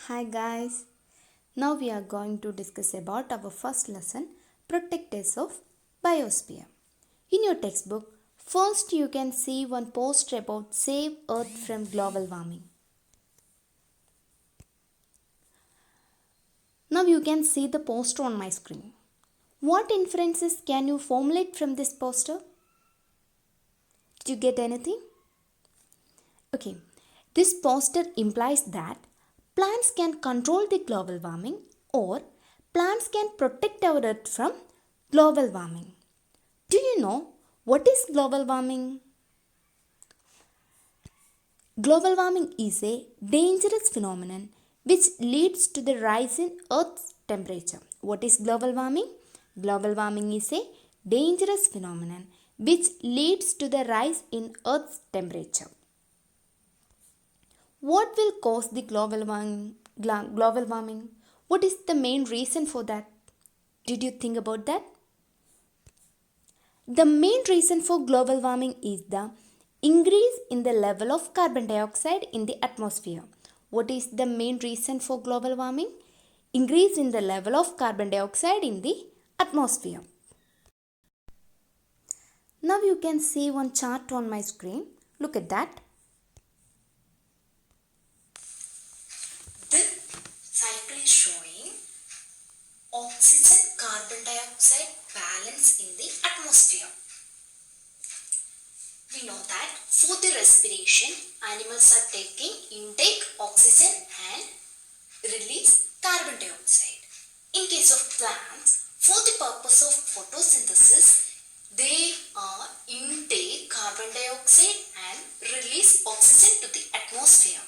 Hi guys. Now we are going to discuss about our first lesson, Protectors of Biosphere. In your textbook, first you can see one poster about Save Earth from Global Warming. Now you can see the poster on my screen. What inferences can you formulate from this poster? Did you get anything? Okay, this poster implies that plants can control the global warming or plants can protect our earth from global warming. Do you know what is global warming? Global warming is a dangerous phenomenon which leads to the rise in earth's temperature. What is global warming? Global warming is a dangerous phenomenon which leads to the rise in earth's temperature. What will cause the global warming? Global warming? What is the main reason for that? Did you think about that? The main reason for global warming is the increase in the level of carbon dioxide in the atmosphere. What is the main reason for global warming? Increase in the level of carbon dioxide in the atmosphere. Now you can see one chart on my screen. Look at that. This cycle is showing oxygen carbon dioxide balance in the atmosphere. We know that for the respiration, animals are taking intake oxygen and release carbon dioxide. In case of plants, for the purpose of photosynthesis, they are intake carbon dioxide and release oxygen to the atmosphere.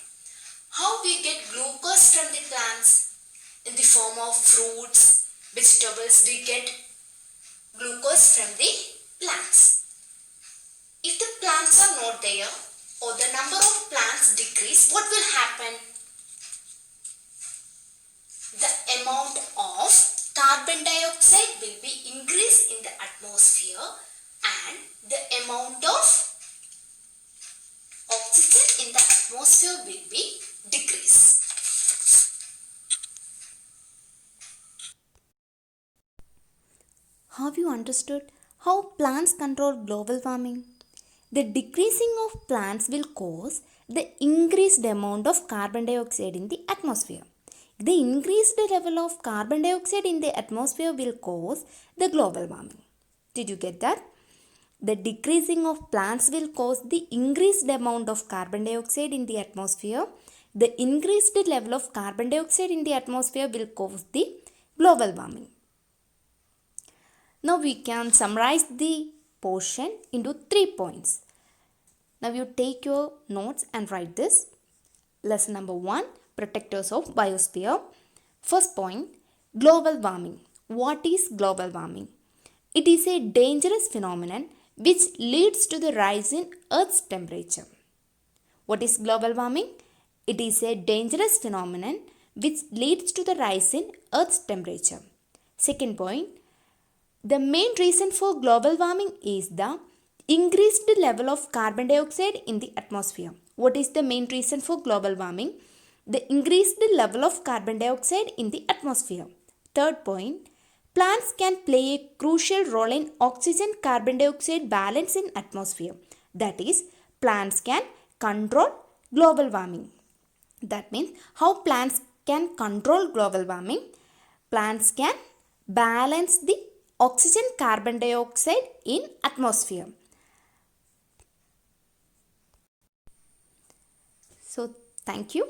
How we get glucose from the plants? In the form of fruits, vegetables, we get glucose from the plants. If the plants are not there or the number of plants decrease, what will happen? The amount of carbon dioxide will be increased in the atmosphere and the amount of oxygen in the atmosphere will be decreased. Have you understood how plants control global warming? The decreasing of plants will cause the increased amount of carbon dioxide in the atmosphere. The increased level of carbon dioxide in the atmosphere will cause the global warming. Did you get that? The decreasing of plants will cause the increased amount of carbon dioxide in the atmosphere. The increased level of carbon dioxide in the atmosphere will cause the global warming. Now we can summarize the portion into 3 points. Now you take your notes and write this. Lesson number 1, Protectors of Biosphere. First point, global warming. What is global warming? It is a dangerous phenomenon which leads to the rise in Earth's temperature. What is global warming? It is a dangerous phenomenon which leads to the rise in Earth's temperature. Second point, the main reason for global warming is the increased level of carbon dioxide in the atmosphere. What is the main reason for global warming? The increased level of carbon dioxide in the atmosphere. Third point, plants can play a crucial role in oxygen carbon dioxide balance in atmosphere. That is, plants can control global warming. That means how plants can control global warming? Plants can balance the oxygen carbon dioxide in atmosphere. So thank you.